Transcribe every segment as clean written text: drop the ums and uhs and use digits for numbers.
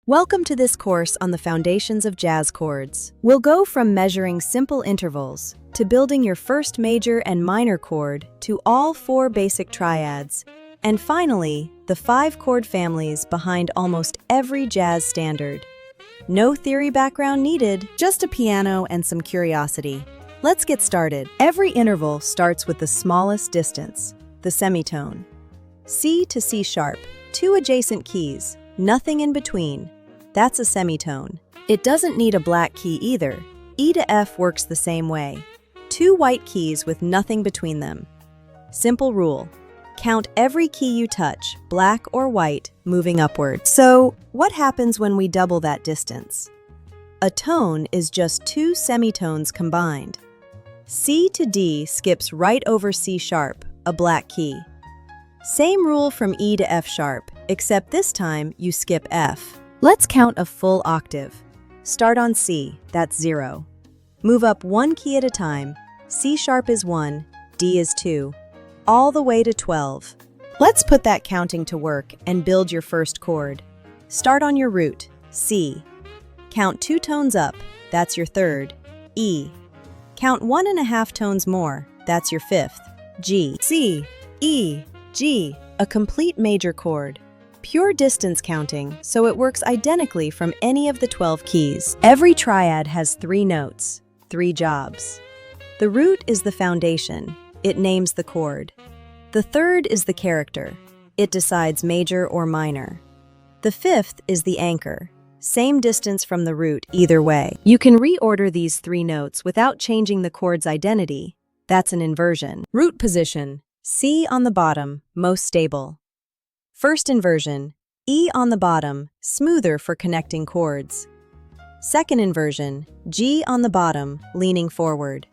Welcome to this course on the foundations of jazz chords. We'll go from measuring simple intervals to building your first major and minor chord to all 4 basic triads, and finally, the 5 chord families behind almost every jazz standard. No theory background needed, just a piano and some curiosity. Let's get started. Every interval starts with the smallest distance, the semitone. C to C sharp, 2 adjacent keys, nothing in between. That's a semitone. It doesn't need a black key either. E to F works the same way. 2 white keys with nothing between them. Simple rule. Count every key you touch, black or white, moving upward. So, what happens when we double that distance? A tone is just 2 semitones combined. C to D skips right over C sharp, a black key. Same rule from E to F sharp, except this time you skip F. Let's count a full octave. Start on C, that's 0. Move up 1 key at a time. C sharp is 1, D is 2, all the way to 12. Let's put that counting to work and build your first chord. Start on your root, C. Count 2 tones up, that's your third, E. Count 1.5 tones more, that's your fifth, G. C, E, G, a complete major chord. Pure distance counting, so it works identically from any of the 12 keys. Every triad has 3 notes, 3 jobs. The root is the foundation. It names the chord. The third is the character. It decides major or minor. The fifth is the anchor. Same distance from the root either way. You can reorder these 3 notes without changing the chord's identity. That's an inversion. Root position. C on the bottom, most stable. First inversion, E on the bottom, smoother for connecting chords. Second inversion, G on the bottom, leaning forward.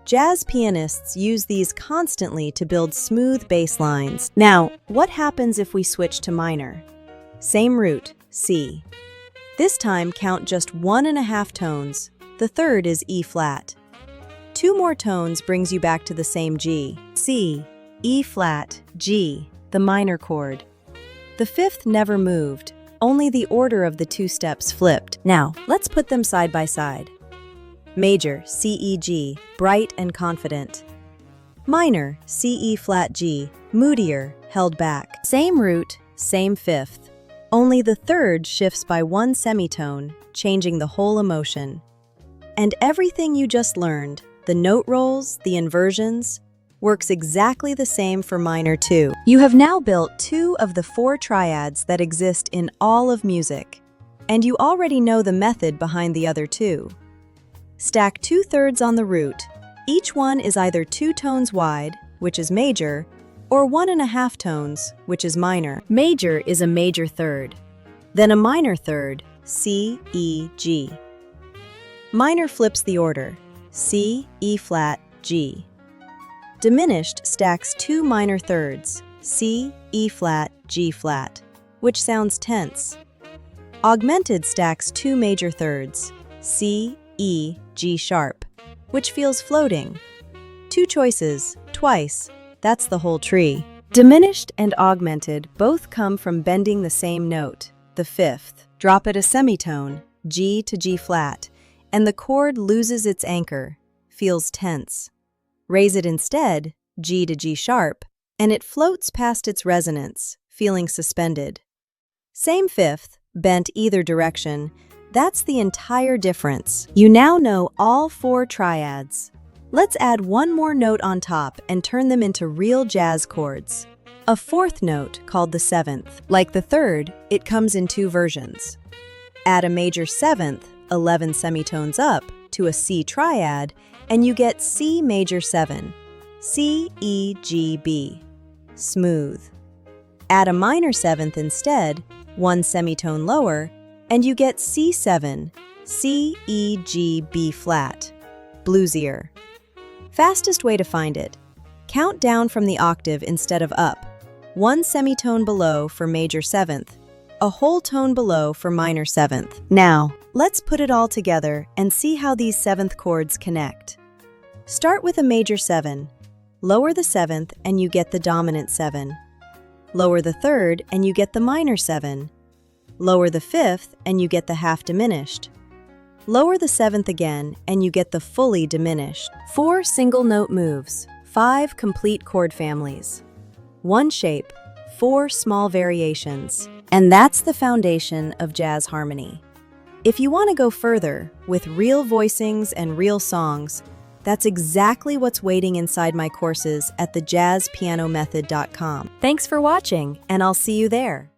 Jazz pianists use these constantly to build smooth bass lines. Now, what happens if we switch to minor? Same root, C. This time count just 1.5 tones. The third is E flat. 2 more tones brings you back to the same G. C, E flat, G, the minor chord. The fifth never moved, only the order of the 2 steps flipped. Now, let's put them side by side. Major, C, E, G, bright and confident. Minor, C, E flat, G, moodier, held back. Same root, same fifth. Only the third shifts by 1 semitone, changing the whole emotion. And everything you just learned, the note rolls, the inversions, works exactly the same for minor too. You have now built 2 of the 4 triads that exist in all of music, and you already know the method behind the other 2. Stack 2/3 on the root. Each one is either 2 tones wide, which is major, or 1.5 tones, which is minor. Major is a major third, then a minor third, C, E, G. Minor flips the order, C, E flat, G. Diminished stacks 2 minor thirds, C, E flat, G flat, which sounds tense. Augmented stacks 2 major thirds, C, E, G sharp, which feels floating. 2 choices, twice, that's the whole tree. Diminished and augmented both come from bending the same note, the fifth. Drop it a semitone, G to G flat, and the chord loses its anchor, feels tense. Raise it instead, G to G sharp, and it floats past its resonance, feeling suspended. Same fifth, bent either direction, that's the entire difference. You now know all 4 triads. Let's add 1 more note on top and turn them into real jazz chords. A 4th note called the 7th. Like the 3rd, it comes in 2 versions. Add a major 7th, 11 semitones up, to a C triad, and you get C major 7, C, E, G, B. Smooth. Add a minor 7th instead, 1 semitone lower, and you get C7, C, E, G, B flat. Bluesier. Fastest way to find it. Count down from the octave instead of up. 1 semitone below for major 7th, a whole tone below for minor 7th. Now, let's put it all together and see how these 7th chords connect. Start with a major 7. Lower the 7th and you get the dominant 7. Lower the 3rd and you get the minor 7. Lower the fifth and you get the half diminished. Lower the seventh again and you get the fully diminished. 4 single note moves, 5 complete chord families. 1 shape, 4 small variations. And that's the foundation of jazz harmony. If you want to go further, with real voicings and real songs, that's exactly what's waiting inside my courses at thejazzpianomethod.com. Thanks for watching, and I'll see you there.